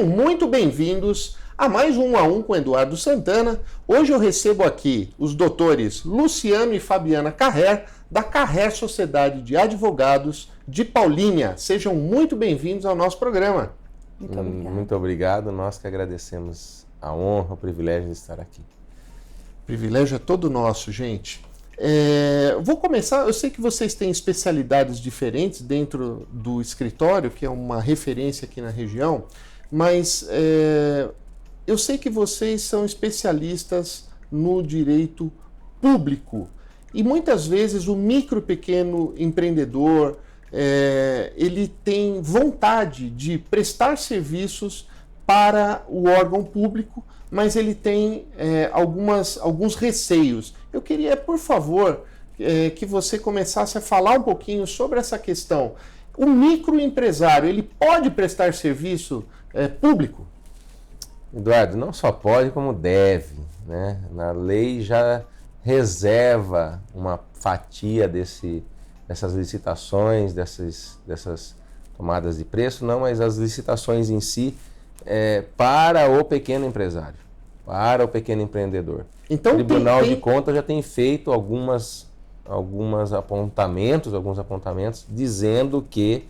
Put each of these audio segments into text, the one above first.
muito bem-vindos a mais um 1 a 1 com Eduardo Santana. Hoje eu recebo aqui os doutores Luciano e Fabiana Carrer, da Carrer Sociedade de Advogados de Paulínia. Sejam muito bem-vindos ao nosso programa. Muito obrigado. Muito obrigado, nós que agradecemos a honra, o privilégio de estar aqui. O privilégio é todo nosso, gente. Vou começar, eu sei que vocês têm especialidades diferentes dentro do escritório, que é uma referência aqui na região, mas eu sei que vocês são especialistas no direito público e muitas vezes o micro e pequeno empreendedor ele tem vontade de prestar serviços para o órgão público, mas ele tem alguns receios. Eu queria, por favor, que você começasse a falar um pouquinho sobre essa questão. O microempresário, ele pode prestar serviço público? Eduardo, não só pode, como deve, né? Na lei já reserva uma fatia dessas licitações, dessas tomadas de preço, não, mas as licitações em si para o pequeno empresário, para o pequeno empreendedor. Então, o Tribunal de Contas já tem feito alguns apontamentos dizendo que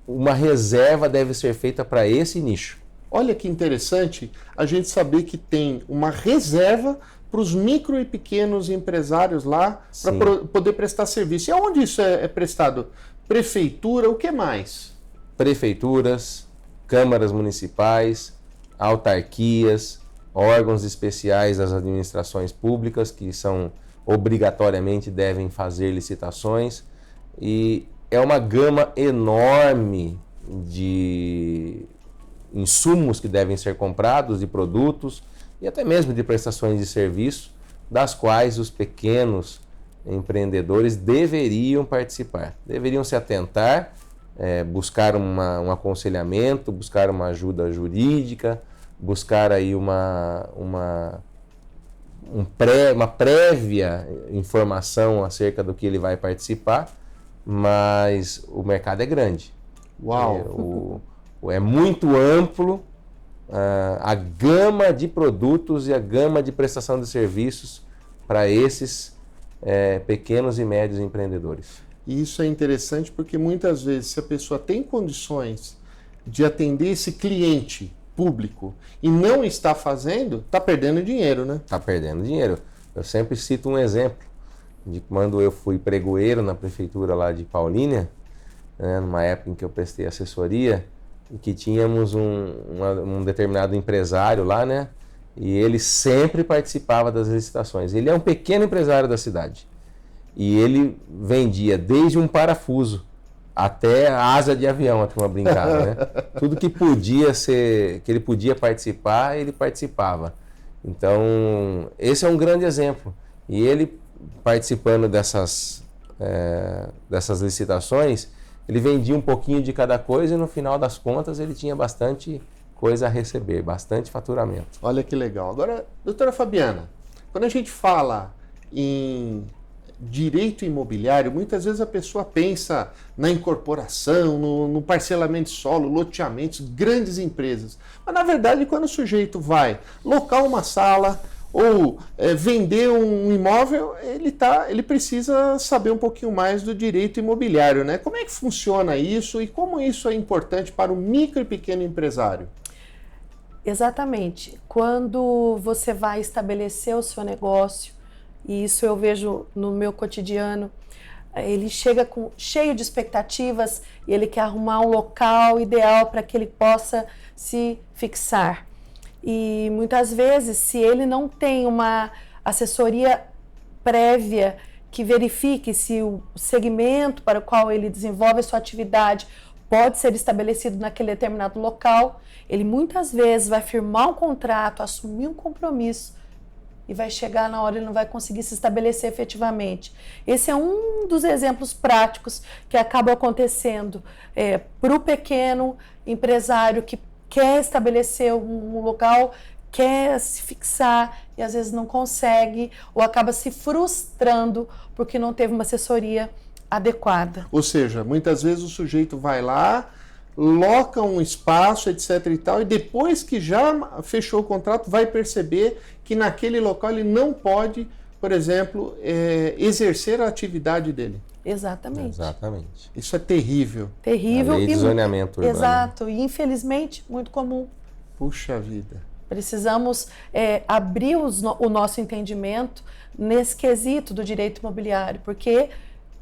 uma reserva deve ser feita para esse nicho. Olha que interessante a gente saber que tem uma reserva para os micro e pequenos empresários lá para poder prestar serviço. E aonde isso é prestado? Prefeitura, o que mais? Prefeituras, câmaras municipais, autarquias, órgãos especiais das administrações públicas que obrigatoriamente devem fazer licitações, e é uma gama enorme de insumos que devem ser comprados, de produtos e até mesmo de prestações de serviço, das quais os pequenos empreendedores deveriam participar, deveriam se atentar, buscar um aconselhamento, buscar uma ajuda jurídica, buscar aí uma prévia informação acerca do que ele vai participar, mas o mercado é grande. Uau! É muito amplo a gama de produtos e a gama de prestação de serviços para esses pequenos e médios empreendedores. E isso é interessante porque muitas vezes, se a pessoa tem condições de atender esse cliente público e não está fazendo, está perdendo dinheiro, né? Está perdendo dinheiro. Eu sempre cito um exemplo de quando eu fui pregoeiro na prefeitura lá de Paulínia, né, numa época em que eu prestei assessoria, e que tínhamos um determinado empresário lá, né? E ele sempre participava das licitações. Ele é um pequeno empresário da cidade. E ele vendia desde um parafuso até a asa de avião, a turma brincava, né? Tudo que ele podia participar, ele participava. Então, esse é um grande exemplo. E ele, participando dessas licitações, ele vendia um pouquinho de cada coisa e no final das contas ele tinha bastante coisa a receber, bastante faturamento. Olha que legal. Agora, doutora Fabiana, quando a gente fala em direito imobiliário, muitas vezes a pessoa pensa na incorporação, no parcelamento de solo, loteamentos, grandes empresas. Mas, na verdade, quando o sujeito vai locar uma sala ou vender um imóvel, ele precisa saber um pouquinho mais do direito imobiliário, né? Como é que funciona isso e como isso é importante para o micro e pequeno empresário? Exatamente. Quando você vai estabelecer o seu negócio, e isso eu vejo no meu cotidiano, ele chega cheio de expectativas e ele quer arrumar um local ideal para que ele possa se fixar. E muitas vezes, se ele não tem uma assessoria prévia que verifique se o segmento para o qual ele desenvolve a sua atividade pode ser estabelecido naquele determinado local, ele muitas vezes vai firmar um contrato, assumir um compromisso e vai chegar na hora e não vai conseguir se estabelecer efetivamente. Esse é um dos exemplos práticos que acaba acontecendo para o pequeno empresário que quer estabelecer um local, quer se fixar e às vezes não consegue ou acaba se frustrando porque não teve uma assessoria adequada. Ou seja, muitas vezes o sujeito vai lá, loca um espaço, etc e tal, e depois que já fechou o contrato, vai perceber que naquele local ele não pode, por exemplo, exercer a atividade dele. Exatamente. Exatamente. Isso é terrível. Terrível. A lei de zoneamento urbano. Exato, e infelizmente muito comum. Puxa vida. Precisamos abrir o nosso entendimento nesse quesito do direito imobiliário, porque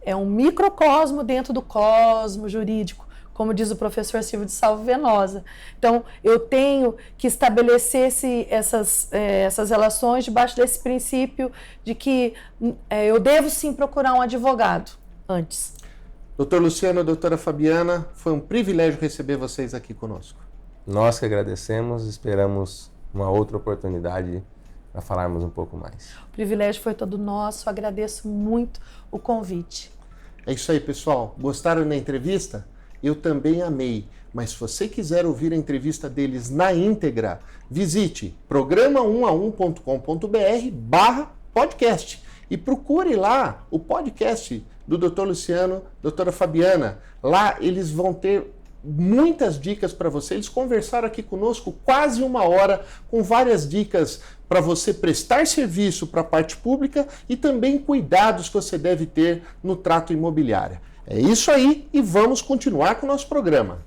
é um microcosmo dentro do cosmo jurídico, como diz o professor Silvio de Salvo Venosa. Então, eu tenho que estabelecer essas relações debaixo desse princípio de que eu devo sim procurar um advogado antes. Doutor Luciano, doutora Fabiana, foi um privilégio receber vocês aqui conosco. Nós que agradecemos, esperamos uma outra oportunidade para falarmos um pouco mais. O privilégio foi todo nosso, agradeço muito o convite. É isso aí, pessoal. Gostaram da entrevista? Eu também amei. Mas se você quiser ouvir a entrevista deles na íntegra, visite programa1a1.com.br/podcast e procure lá o podcast do Dr. Luciano, doutora Fabiana. Lá eles vão ter muitas dicas para você. Eles conversaram aqui conosco quase 1 hora com várias dicas para você prestar serviço para a parte pública e também cuidados que você deve ter no trato imobiliário. É isso aí e vamos continuar com o nosso programa.